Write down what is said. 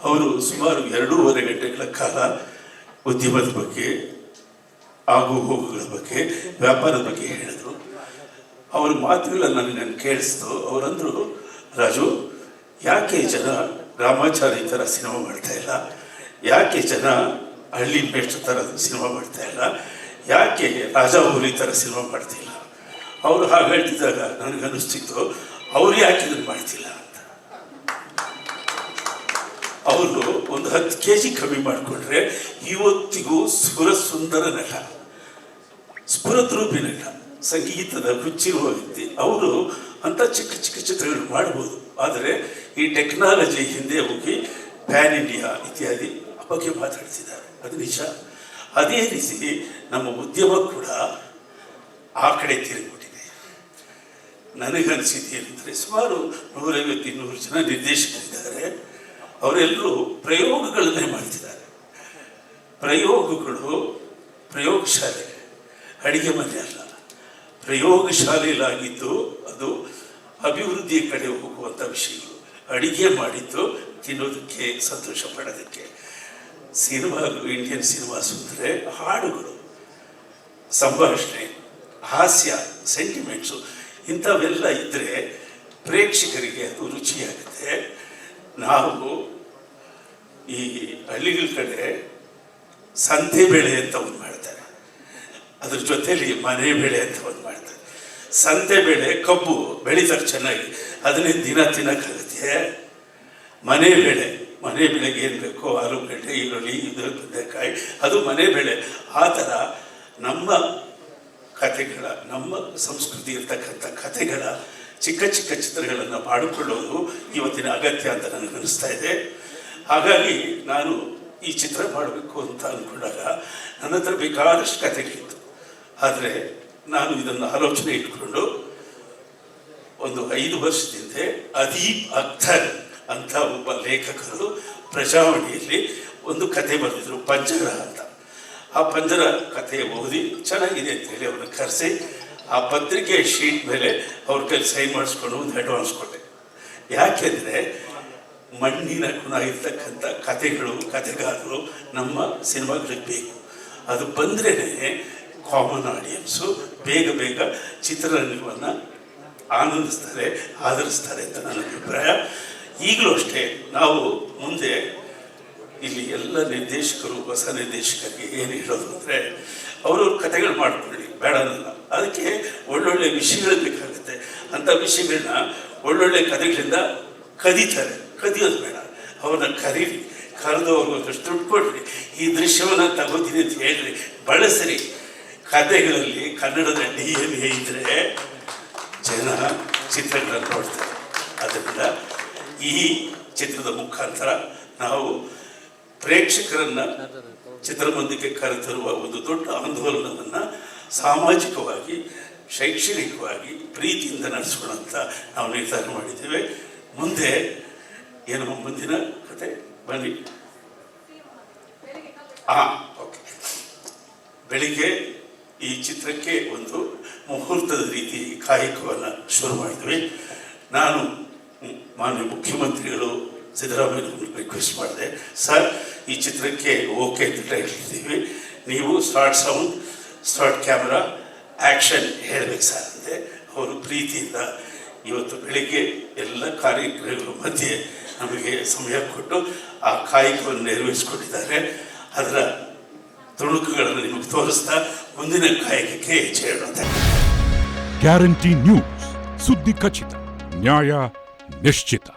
ಅವರು ಸುಮಾರು 2.5 ಗಂಟೆಗಳ ಕಾಲ ಉದ್ಯಮದ ಬಗ್ಗೆ, ಆಗು ಹೋಗುಗಳ ಬಗ್ಗೆ, ವ್ಯಾಪಾರದ ಬಗ್ಗೆ ಹೇಳಿದರು. ಅವ್ರ ಮಾತುಗಳನ್ನು ನನಗೆ ಕೇಳಿಸ್ತು. ಅವರಂದರು, ರಾಜು, ಯಾಕೆ ಜನ ರಾಮಾಚಾರಿ ಥರ ಸಿನಿಮಾ ಮಾಡ್ತಾ ಇಲ್ಲ, ಯಾಕೆ ಜನ ಹಳ್ಳಿ ಮೇಷ್ಟ್ರ ಥರ ಸಿನಿಮಾ ಮಾಡ್ತಾ ಇಲ್ಲ, ಯಾಕೆ ರಾಜಾಹುಲಿ ಥರ ಸಿನಿಮಾ ಮಾಡ್ತಿಲ್ಲ? ಅವರು ಹಾಗೆ ಹೇಳ್ತಿದ್ದಾಗ ನನಗನ್ನಿಸ್ತಿತ್ತು, ಅವ್ರು ಯಾಕೆ ಇದನ್ನು ಮಾಡ್ತಿಲ್ಲ ಅಂತ. ಅವರು ಒಂದು 10 kg ಕಮ್ಮಿ ಮಾಡಿಕೊಂಡ್ರೆ ಇವತ್ತಿಗೂ ಸುಂದರ ನಟ, ಸ್ಫುರದ್ರೂಪಿ ನಟ, ಸಂಗೀತದ ಹುಚ್ಚಿರುವ ವ್ಯಕ್ತಿ. ಅವರು ಅಂಥ ಚಿಕ್ಕ ಚಿಕ್ಕ ಚಿತ್ರಗಳು ಮಾಡ್ಬೋದು. ಆದರೆ ಈ ಟೆಕ್ನಾಲಜಿ ಹಿಂದೆ ಹೋಗಿ ಪ್ಯಾನ್ ಇಂಡಿಯಾ ಇತ್ಯಾದಿ ಬಗ್ಗೆ ಮಾತಾಡ್ತಿದ್ದಾರೆ, ಅದು ನಿಜ. ಅದೇ ರೀತಿ ನಮ್ಮ ಉದ್ಯಮ ಕೂಡ ಆ ಕಡೆ ತಿರುಗಿಬಿಟ್ಟಿದೆ. ನನಗನ್ಸಿದ್ದು ಏನಂದರೆ, ಸುಮಾರು 150-200 ಜನ ನಿರ್ದೇಶಕರಿದ್ದಾರೆ. ಅವರೆಲ್ಲರೂ ಪ್ರಯೋಗಗಳನ್ನೇ ಮಾಡ್ತಿದ್ದಾರೆ. ಪ್ರಯೋಗಗಳು ಪ್ರಯೋಗಶಾಲೆ, ಅಡಿಗೆ ಮನೆ ಅಲ್ಲ, ಪ್ರಯೋಗಶಾಲೆಯಲ್ಲಾಗಿದ್ದು ಅದು ಅಭಿವೃದ್ಧಿಯ ಕಡೆ ಹೋಗುವಂಥ ವಿಷಯಗಳು. ಅಡಿಗೆ ಮಾಡಿದ್ದು ತಿನ್ನೋದಕ್ಕೆ, ಸಂತೋಷ ಪಡೋದಕ್ಕೆ. ಸಿನಿಮಾಗಳು, ಇಂಡಿಯನ್ ಸಿನಿಮಾಸ್ ಅಂದರೆ ಹಾಡುಗಳು, ಸಂಭಾಷಣೆ, ಹಾಸ್ಯ, ಸೆಂಟಿಮೆಂಟ್ಸು ಇಂಥವೆಲ್ಲ ಇದ್ದರೆ ಪ್ರೇಕ್ಷಕರಿಗೆ ಅದು ರುಚಿಯಾಗುತ್ತೆ. ನಾವು ಈ ಹಳ್ಳಿಗಳ ಕಡೆ ಸಂತೆ ಬೆಳೆ ಅಂತ ಒಂದು ಮಾಡ್ತಾರೆ, ಅದ್ರ ಜೊತೆಯಲ್ಲಿ ಮನೆ ಬೆಳೆ ಅಂತ ಒಂದು ಮಾಡ್ತಾರೆ. ಸಂತೆ ಬೆಳೆ, ಕಬ್ಬು ಬೆಳೀತಾರೆ ಚೆನ್ನಾಗಿ, ಅದನ್ನೇ ದಿನ ತಿನ್ನೋಕ್ಕಾಗುತ್ತೆ. ಮನೆ ಬೆಳೆಗೆ ಏನು ಬೇಕೋ, ಆಲೂಗಡ್ಡೆ, ಈರುಳ್ಳಿ, ಇದು ಬದನೆಕಾಯಿ, ಅದು ಮನೆ ಬೆಳೆ. ಆ ಥರ ನಮ್ಮ ಕಥೆಗಳ, ನಮ್ಮ ಸಂಸ್ಕೃತಿ ಇರ್ತಕ್ಕಂಥ ಕಥೆಗಳ ಚಿಕ್ಕ ಚಿಕ್ಕ ಚಿತ್ರಗಳನ್ನು ಮಾಡಿಕೊಳ್ಳೋದು ಇವತ್ತಿನ ಅಗತ್ಯ ಅಂತ ನನಗನ್ನಿಸ್ತಾ ಇದೆ. ಹಾಗಾಗಿ ನಾನು ಈ ಚಿತ್ರ ಮಾಡಬೇಕು ಅಂತ ಅಂದ್ಕೊಂಡಾಗ ನನ್ನ ಹತ್ರ ಬೇಕಾದಷ್ಟು ಕಥೆಗಳಿತ್ತು. ಆದರೆ ನಾನು ಇದನ್ನು ಆಲೋಚನೆ ಇಟ್ಕೊಂಡು ಒಂದು 5 ವರ್ಷದಿಂದ ಅದೀಪ್ ಅಖ್ತರ್ ಅಂತ ಒಬ್ಬ ಲೇಖಕರು ಪ್ರಜಾವಾಣಿಯಲ್ಲಿ ಒಂದು ಕತೆ ಬರೆದಿದ್ರು, ಪಂಜರ ಅಂತ. ಆ ಪಂಜರ ಕಥೆಯ ಓದಿ ಚೆನ್ನಾಗಿದೆ ಅಂತೇಳಿ ಅವ್ರನ್ನ ಕರೆಸಿ ಆ ಪತ್ರಿಕೆ ಶೀಟ್ ಮೇಲೆ ಅವ್ರ ಕೈಲಿ ಸೈನ್ ಮಾಡಿಸ್ಕೊಂಡು ಒಂದು ಅಡ್ವಾನ್ಸ್ ಕೊಟ್ಟೆ. ಯಾಕೆಂದರೆ ಮಣ್ಣಿನ ಗುಣ ಇರ್ತಕ್ಕಂಥ ಕಥೆಗಳು, ಕಥೆಗಾರರು ನಮ್ಮ ಸಿನಿಮಾಗಳಿಗೆ ಬೇಕು. ಅದು ಬಂದ್ರೇ ಕಾಮನ್ ಆಡಿಯನ್ಸು ಬೇಗ ಬೇಗ ಚಿತ್ರರಂಗವನ್ನು ಆನಂದಿಸ್ತಾರೆ, ಆದರಿಸ್ತಾರೆ ಅಂತ ನನ್ನ ಅಭಿಪ್ರಾಯ. ಈಗಲೂ ಅಷ್ಟೇ, ನಾವು ಮುಂದೆ ಇಲ್ಲಿ ಎಲ್ಲ ನಿರ್ದೇಶಕರು, ಹೊಸ ನಿರ್ದೇಶಕರಿಗೆ ಏನು ಹೇಳೋದು ಅಂದರೆ, ಅವ್ರವ್ರ ಕಥೆಗಳು ಮಾಡ್ಕೊಳ್ಳಿ, ಬೇಡ ಅನ್ನಲ್ಲ. ಅದಕ್ಕೆ ಒಳ್ಳೊಳ್ಳೆ ವಿಷಯಗಳು ಬೇಕಾಗುತ್ತೆ. ಅಂಥ ವಿಷಯಗಳನ್ನ ಒಳ್ಳೊಳ್ಳೆ ಕಥೆಗಳಿಂದ ಕದಿಯೋದು ಬೇಡ. ಅವ್ರನ್ನ ಕರೀರಿ, ಕರೆದು ಅವ್ರಿಗೆ ಒಂದಷ್ಟು ದುಡ್ಡು ಕೊಡ್ರಿ, ಈ ದೃಶ್ಯವನ್ನು ತಗೋತೀನಿ ಅಂತ ಹೇಳ್ರಿ, ಬಳಸ್ರಿ. ಕಥೆಗಳಲ್ಲಿ ಕನ್ನಡದ DNA ಇದ್ದರೆ ಜನ ಚಿತ್ರಗಳನ್ನು ನೋಡ್ತಾರೆ. ಅದರಿಂದ ಈ ಚಿತ್ರದ ಮುಖಾಂತರ ನಾವು ಪ್ರೇಕ್ಷಕರನ್ನು ಚಿತ್ರಮಂದಿರಕ್ಕೆ ಕರೆತರುವ ಒಂದು ದೊಡ್ಡ ಆಂದೋಲನವನ್ನು ಸಾಮಾಜಿಕವಾಗಿ, ಶೈಕ್ಷಣಿಕವಾಗಿ ಪ್ರೀತಿಯಿಂದ ನಡೆಸೋಣಂತ ನಾವು ನಿರ್ಧಾರ ಮಾಡಿದ್ದೇವೆ. ಮುಂದೆ ಏನು ಮುಂದಿನ ಕತೆ ಬನ್ನಿ. ಓಕೆ, ಬೆಳಿಗ್ಗೆ ಈ ಚಿತ್ರಕ್ಕೆ ಒಂದು ಮುಹೂರ್ತದ ರೀತಿ ಕಾಯಕವನ್ನು ಶುರು ಮಾಡಿದ್ವಿ. ನಾನು ಮಾನ್ಯ ಮುಖ್ಯಮಂತ್ರಿಗಳು ಸಿದ್ದರಾಮಯ್ಯ ರಿಕ್ವೆಸ್ಟ್ ಮಾಡಿದೆ, ಸರ್ ಈ ಚಿತ್ರಕ್ಕೆ ಓಕೆ ಅಂತ ಟೈಟಲ್ ಇದ್ದೀವಿ, ನೀವು start sound, start camera, action ಹೇಳಬೇಕು ಸರ್ ಅಂದೆ. ಅವರು ಪ್ರೀತಿಯಿಂದ ಇವತ್ತು ಬೆಳಿಗ್ಗೆ ಎಲ್ಲ ಕಾರ್ಯಕ್ರಮಗಳ ಮಧ್ಯೆ ನಮಗೆ ಸಮಯ ಕೊಟ್ಟು ಆ ಕಾಯಕವನ್ನು ನೆರವೇರಿಸಿಕೊಟ್ಟಿದ್ದಾರೆ. ಅದರ ತುಣುಕುಗಳನ್ನು ನಿಮಗೆ ತೋರಿಸ್ತಾ ಮುಂದಿನ ಕಾಯಕಕ್ಕೆ ಹೆಜ್ಜೆ ಇಡುತ್ತೆ. ಗ್ಯಾರಂಟಿ ನ್ಯೂಸ್, ಸುದ್ದಿ ಖಚಿತ, ನ್ಯಾಯ ನಿಶ್ಚಿತ.